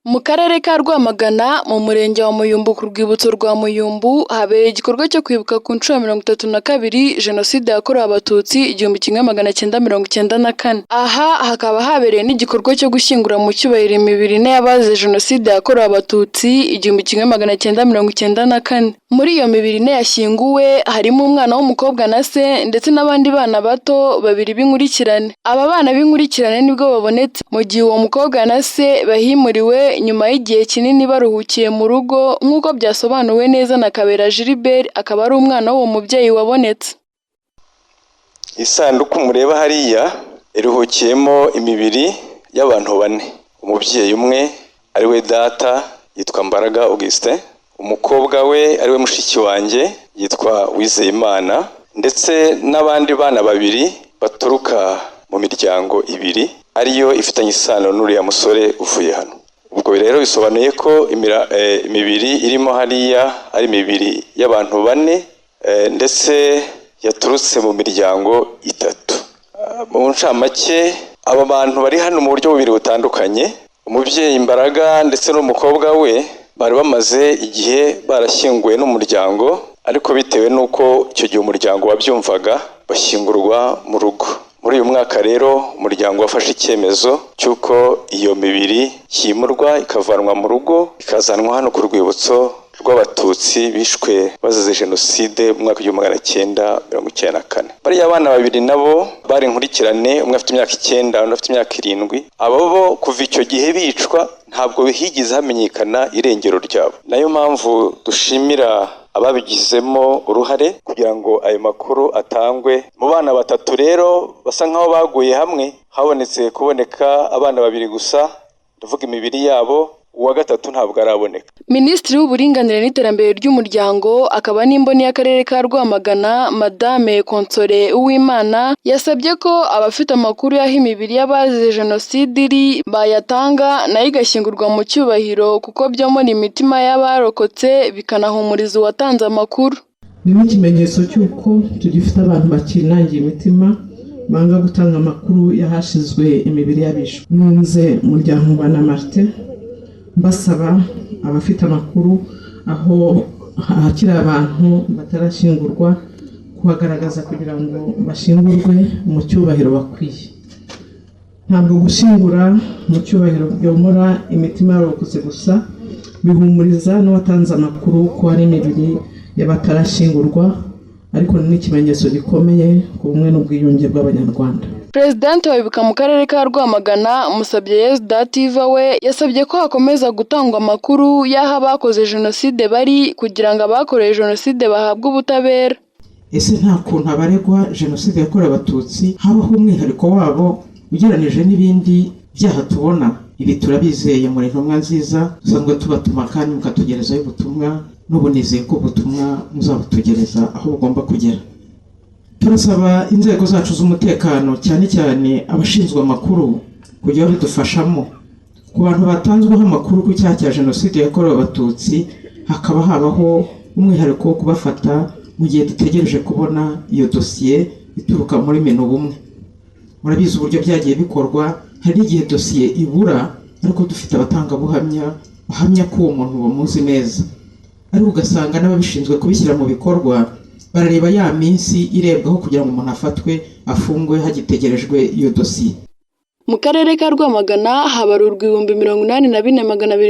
Mu karere ka Rwamagana mu murenge wa Muyumbu ku rwibutso rwa Muyumbu habereye igikorwa cyo kwibuka ku nshuro ya 32 Jenoside yakorewe Abatutsi 1994. Aha hakaba habereye n'igikorwa cyo gushyingura mu cyubahiro imibiri ine y'abazize Jenoside yakorewe Abatutsi 1994. Muri iyo mibiri ine yashyinguwe harimo umwana w'umukobwa na se ndetse n'abandi bana bato babiri b'inkurikirane. Aba bana b'inkurikirane nibwo babonetse mu gihe uwo mukobwa na se bahimuriwe nyuma y'igihe kinini baruhukiye mu rugo nk'uko byasobanuwe neza na Kabera Gilbert, akaba ari umwana w'uwo mubyeyi wabonetse. Isanduku mureba hariya iruhukiyemo imibiri y'abantu bane. Umubyeyi umwe ari we data yitwa Mbaraga Augustin, umukobwa we ari we mushiki wanjye yitwa Wizeyimana, ndetse n'abandi bana babiri baturuka mu miryango ibiri ariyo ifitanye isano n'uriya musore uvuye hano. Ubwo rero bisobanuye ko imibiri irimo hariya ari imibiri y'abantu bane ndetse yaturutse mu miryango itatu. Mu ncamake aba bantu bari hano mu buryo bubiri butandukanye. Umubyeyi Mbaraga ndetse n'umukobwa we bari bamaze igihe barashyinguwe n'umuryango, ariko bitewe n'uko icyo gihe umuryango wabyumvaga bashyingurwa mu rugo. Muri uyu mwaka rero umuryango wafashe icyemezo cy'uko iyo mibiri yimurwa ikavanwa mu rugo ikazanwa hano ku rwibutso rw'Abatutsi bishwe bazize Jenoside mu mwaka w'1994. Bariya abana babiri nabo bari inkurikirane, umwe afite imyaka 9 undi afite imyaka 7. Abo bo kuva icyo gihe bicwa ntabwo higize hamenyekana irengero ryabo. Nayo mpamvu dushimira ababigizemo uruhare kugira ngo ayo makuru atangwe. Mu bana batatu rero basa nkaho baguye hamwe habonetse kuboneka abana babiri gusa, ndavuga imibiri yabo, uwa gatatu ntabwo araboneka. Minisitiri w'Uburinganire n'Iterambere ry'Umuryango akaba n'imboni y'akarere ka Rwamagana Madame Konsole Uwimana yasabye ko abafite amakuru y'aho imibiri y'abazize Jenoside iri bayatanga nayo igashyingurwa mu cyubahiro kuko byomora imitima y'abarokotse bikanahumuriza uwatanze amakuru. Ni n'ikimenyetso cy'uko tugifite abantu bakinangiye imitima banga gutanga amakuru y'ahashizwe imibiri y'abishwe. Nunze umuryango wa Martin basaba abafite amakuru aho hakiri abantu batarashyingurwa kuhagaragaza kugira ngo bashingurwe mu cyubahiro bakwiye. Ntabwo gushyingura mu cyubahiro byomora imitima y'abarokotse gusa, bihumuriza n'uwatanze amakuru ko hari imibiri y'abatarashyingurwa, ariko ni ikimenyetso gikomeye ku bumwe n'ubwiyunge bw'Abanyarwanda. President wa Ibuka mu karere ka Rwamagana Musabyeyezu Dativa we yasabye ko hakomeza gutangwa amakuru y'aho abakoze Jenoside bari kugira ngo abakoreye Jenoside bahabwe ubutabera. Ese nta kuntu abaregwa Jenoside yakorewe Abatutsi habaho umwihariko wabo ugereranije n'ibindi byaha tubona? Ibi turabizeye muri Ntumwa Nziza, dusanzwe tubatuma kandi mukatugerezaho ubutumwa, n'ubu nizeye ko ubutumwa muzabutugereza aho bugomba kugera. Turasaba inzego zacu z'umutekano cyane cyane abashinzwe amakuru kujya bidufashamo ku bantu batanzweho amakuru ku cyaha cya Jenoside yakorewe Abatutsi, hakaba habaho umwihariko wo kubafata mu gihe dutegereje kubona iyo dosiye ituruka muri Minubumwe. Murabizi uburyo byagiye bikorwa, hari igihe dosiye ibura ariko dufite abatangabuhamya bahamya ko uwo muntu bamuzi neza, ariko ugasanga n'ababishinzwe kubishyira mu bikorwa barareba ya minsi irebwaho kugira ngo umuntu afatwe afungwe hagitegerejwe iyo dosiye. Mu karere ka Rwamagana habarurwa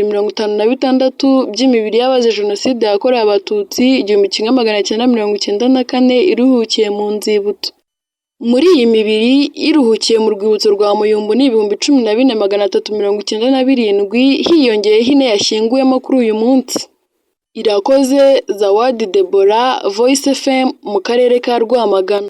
84,256 by'imibiri y'abazize Jenoside yakorewe Abatutsi 1994 iruhukiye mu nzibutso. Muri iyi mibiri iruhukiye mu rwibutso rwa Muyumbu ni 14,397, hiyongeyeho ine yashyinguyemo kuri uyu munsi. Irakoze Zawadi Deborah, Voice FM mu karere ka Rwamagana.